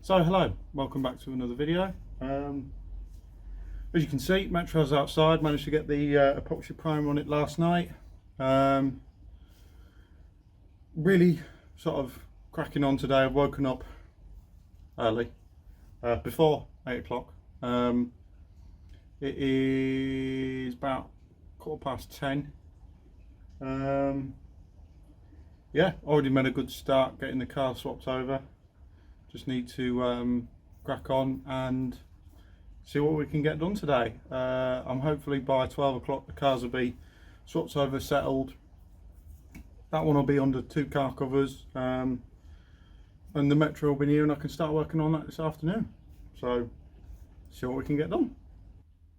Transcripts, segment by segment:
So hello, welcome back to another video. As you can see, Metro's outside. Managed to get the epoxy primer on it last night. Really sort of cracking on today. I've woken up early, before 8 o'clock. It is about 10:15. Yeah, already made a good start getting the car swapped over. Just need to crack on and see what we can get done today. I'm hopefully by 12 o'clock the cars will be swapped over, settled. That one will be under 2 car covers, and the Metro will be near, and I can start working on that this afternoon. So see what we can get done.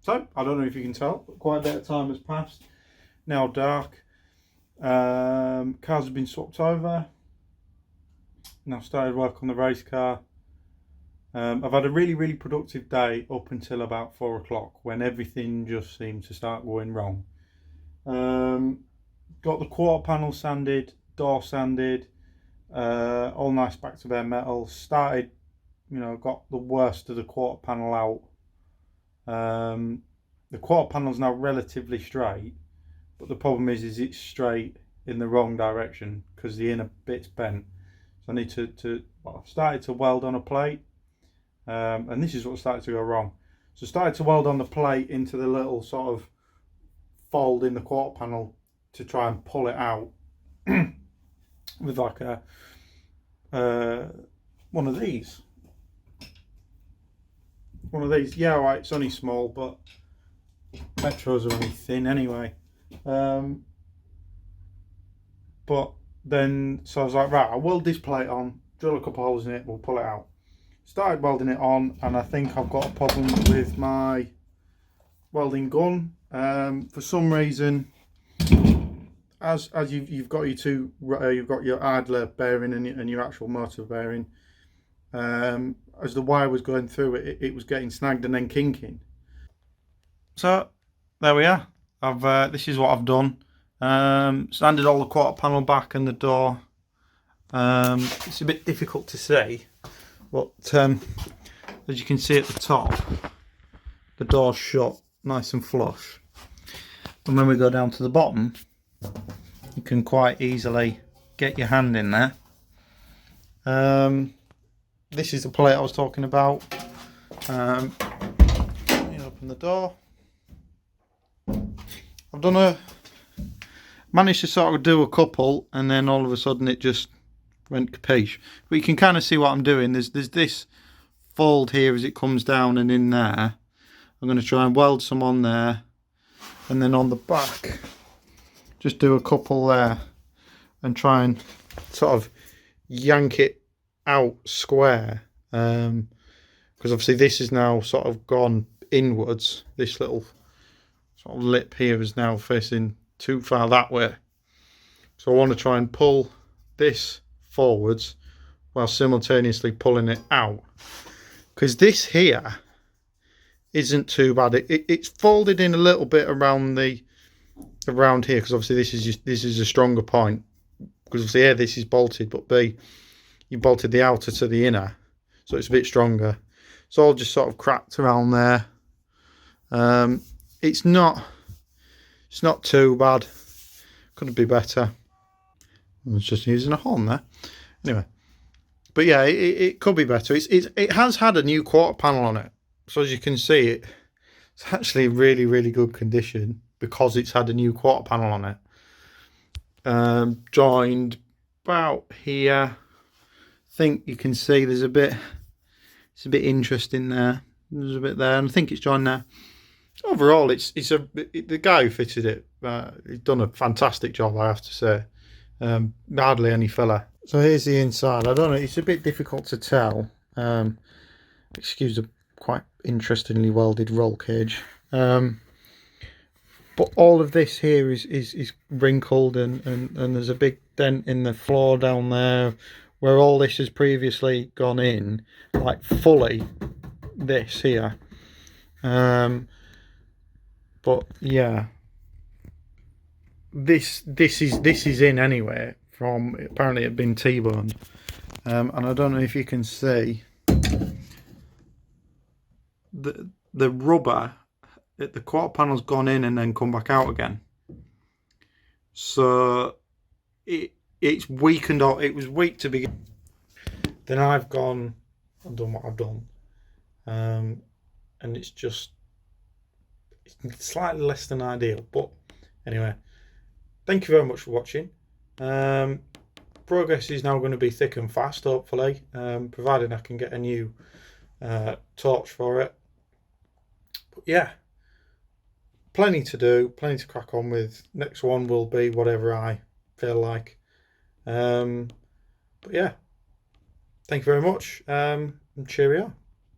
So I don't know if you can tell, but quite a bit of time has passed. Now dark. Cars have been swapped over. Now started work on the race car. I've had a really productive day up until about 4 o'clock, when everything just seemed to start going wrong. Got the quarter panel sanded, door sanded, all nice back to bare metal. Started, got the worst of the quarter panel out. The quarter panel's now relatively straight, but the problem is it's straight in the wrong direction because the inner bit's bent. So I need I've started to weld on a plate, and this is what started to go wrong. So I started to weld on the plate into the little sort of fold in the quarter panel to try and pull it out with like one of these. Yeah, right, it's only small, but Metros are only thin anyway. But then, so I was like, right, I'll weld this plate on, drill a couple holes in it, we'll pull it out. Started welding it on, and I think I've got a problem with my welding gun. For some reason, as you've got your idler bearing and your actual motor bearing, as the wire was going through it, it was getting snagged and then kinking. So there we are. This is what I've done. Sanded all the quarter panel back and the door. It's a bit difficult to see, but as you can see at the top, the door's shut nice and flush, and when we go down to the bottom, you can quite easily get your hand in there. This is the plate I was talking about. Let me open the door. I've managed to sort of do a couple, and then all of a sudden it just went capiche. But you can kind of see what I'm doing. There's this fold here as it comes down and in there. I'm going to try and weld some on there, and then on the back just do a couple there and try and sort of yank it out square, because obviously this is now sort of gone inwards. This little sort of lip here is now facing too far that way, so I want to try and pull this forwards while simultaneously pulling it out, because this here isn't too bad. It's folded in a little bit around here, because obviously this is a stronger point, because obviously A, this is bolted, but B, you bolted the outer to the inner, so it's a bit stronger. It's all just sort of cracked around there. It's not too bad. Could be better. I was just using a horn there. Anyway, but yeah, it could be better. It has had a new quarter panel on it, so as you can see, it's actually really good condition because it's had a new quarter panel on it. Joined about here. I think you can see there's a bit. It's a bit interesting there. There's a bit there, and I think it's joined there. Overall, the guy who fitted it, he's done a fantastic job, I have to say. Hardly any filler. So here's the inside. I don't know, it's a bit difficult to tell. Excuse the quite interestingly welded roll cage. But all of this here is wrinkled, and there's a big dent in the floor down there where all this has previously gone in, like fully this here. But yeah, this is in anyway, from apparently it had been T-boned, and I don't know if you can see, the rubber at the quarter panel's gone in and then come back out again. So it's weakened, or it was weak to begin. Then I've gone and done what I've done, and it's slightly less than ideal. But anyway, thank you very much for watching. Progress is now going to be thick and fast, hopefully, provided I can get a new torch for it. But yeah, plenty to do, plenty to crack on with. Next one will be whatever I feel like. But yeah, thank you very much, and cheerio.